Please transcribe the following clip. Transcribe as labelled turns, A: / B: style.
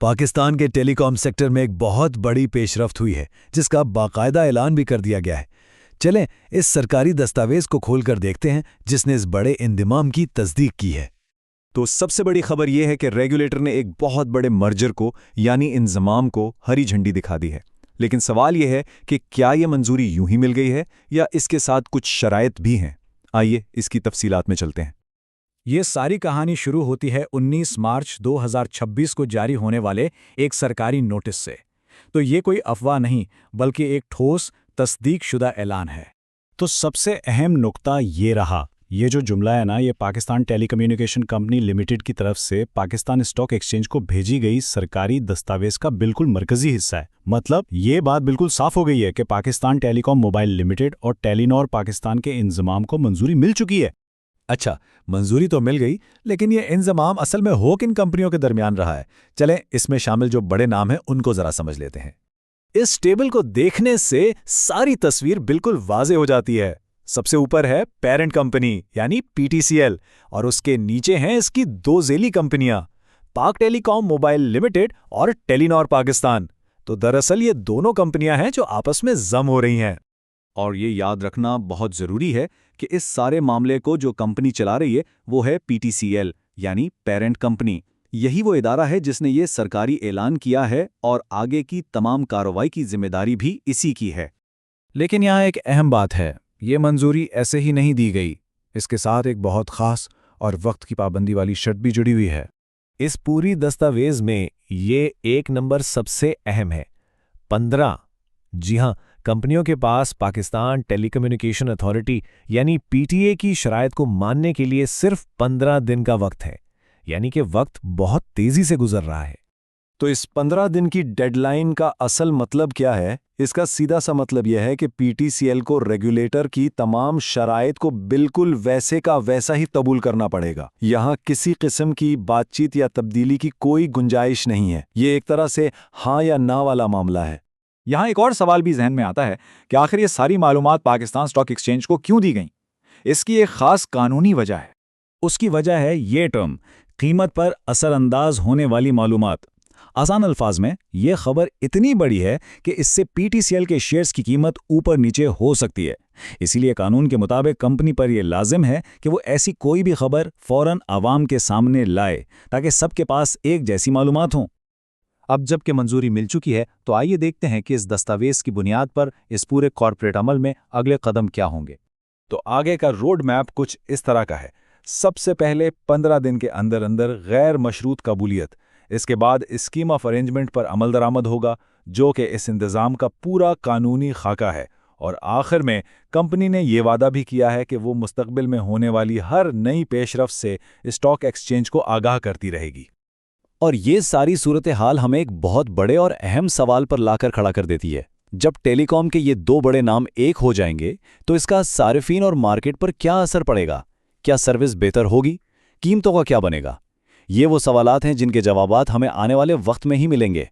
A: पाकिस्तान के telecom sector में एक बहुत बड़ी पेशरफ्त हुई है, जिसका बाकायदा ऐलान भी कर दिया गया है। चलें इस सरकारी दस्तावेज को खोलकर देखते हैं जिसने इस बड़े इंदिमाम की तस्दीक की है।
B: तो सबसे बड़ी खबर यह है कि रेगुलेटर ने एक बहुत बड़े मर्जर को यानी इंजमाम को हरी झंडी दिखा दी है। लेकिन सवाल यह है कि क्या यह मंजूरी यूं ही मिल गई है या इसके साथ कुछ शराइत भी हैं। आइए इसकी तफसीलात में चलते हैं।
C: ये सारी कहानी शुरू होती है 19 मार्च 2026 को जारी होने वाले एक सरकारी नोटिस से। तो ये कोई अफवाह नहीं बल्कि एक ठोस तस्दीकशुदा ऐलान है।
D: तो सबसे अहम नुक्ता ये रहा, ये जो जुमला है ना, ये पाकिस्तान टेलीकम्युनिकेशन कंपनी लिमिटेड की तरफ से पाकिस्तान स्टॉक एक्सचेंज को भेजी गई सरकारी दस्तावेज का बिल्कुल मरकजी हिस्सा है। मतलब ये बात बिल्कुल साफ हो गई है कि पाकिस्तान टेलीकॉम मोबाइल लिमिटेड और टेलीनॉर पाकिस्तान के इंजमाम को मंजूरी मिल चुकी है।
B: अच्छा, मंजूरी तो मिल गई, लेकिन ये इंजमाम असल में हो किन कंपनियों के दरमियान रहा है? चलें इसमें शामिल जो बड़े नाम हैं उनको जरा समझ लेते हैं। इस टेबल को देखने से सारी तस्वीर बिल्कुल वाज़े हो जाती है। सबसे ऊपर है पेरेंट कंपनी यानी पीटीसीएल और उसके नीचे हैं इसकी दो झेली कंपनियां, पाक टेलीकॉम मोबाइल लिमिटेड और टेलीनॉर पाकिस्तान। तो दरअसल ये दोनों कंपनियां हैं जो आपस में जम हो रही हैं। और ये याद रखना बहुत ज़रूरी है कि इस सारे मामले को जो कंपनी चला रही है वो है पीटीसीएल यानी पेरेंट कंपनी। यही वो इदारा है जिसने ये सरकारी ऐलान किया है और आगे की तमाम कार्रवाई की जिम्मेदारी भी इसी की है।
C: लेकिन यहाँ एक अहम बात है, ये मंजूरी ऐसे ही नहीं दी गई। इसके साथ एक बहुत ख़ास और वक्त की पाबंदी वाली शर्त भी जुड़ी हुई है।
E: इस पूरी दस्तावेज में ये एक नंबर सबसे अहम है, 15। जी हाँ, कंपनियों के पास पाकिस्तान टेलीकम्युनिकेशन अथॉरिटी यानी पीटीए की शराइत को मानने के लिए सिर्फ 15 दिन का वक्त है, यानी कि वक्त बहुत तेजी से गुजर रहा है।
B: तो इस 15 दिन की डेडलाइन का असल मतलब क्या है? इसका सीधा सा मतलब यह है कि पीटीसीएल को रेगुलेटर की तमाम शराइत को बिल्कुल वैसे का वैसा ही कबूल करना पड़ेगा। यहाँ किसी किस्म की बातचीत या तब्दीली की कोई गुंजाइश नहीं है। ये एक तरह से हाँ या ना वाला मामला है।
C: यहाँ एक और सवाल भी जहन में आता है कि आखिर ये सारी मालूमात पाकिस्तान स्टॉक एक्सचेंज को क्यों दी गईं? इसकी एक खास कानूनी वजह है।
D: उसकी वजह है ये टर्म, कीमत पर असरअंदाज होने वाली मालूमात। आसान अल्फाज में ये खबर इतनी बड़ी है कि इससे पीटीसीएल के शेयर्स की कीमत ऊपर नीचे हो सकती है। इसीलिए कानून के मुताबिक कंपनी पर यह लाजिम है कि वो ऐसी कोई भी खबर फौरन आवाम के सामने लाए ताकि सबके पास एक जैसी मालूमात हों।
B: अब जबकि मंजूरी मिल चुकी है तो आइए देखते हैं कि इस दस्तावेज की बुनियाद पर इस पूरे कॉर्पोरेट अमल में अगले कदम क्या होंगे। तो आगे का रोड मैप कुछ इस तरह का है। सबसे पहले 15 दिन के अंदर अंदर गैर मशरूत कबूलियत, इसके बाद स्कीम ऑफ अरेंजमेंट पर अमल दरामद होगा जो कि इस इंतज़ाम का पूरा कानूनी खाका है, और आखिर में कंपनी ने ये वादा भी किया है कि वो मुस्तकबिल में होने वाली हर नई पेशरफ्त से स्टॉक एक्सचेंज को आगाह करती रहेगी।
E: और ये सारी सूरत हाल हमें एक बहुत बड़े और अहम सवाल पर लाकर खड़ा कर देती है। जब टेलीकॉम के ये दो बड़े नाम एक हो जाएंगे तो इसका सारिफीन और मार्केट पर क्या असर पड़ेगा? क्या सर्विस बेहतर होगी? कीमतों का क्या बनेगा? ये वो सवालात हैं जिनके जवाबात हमें आने वाले वक्त में ही मिलेंगे।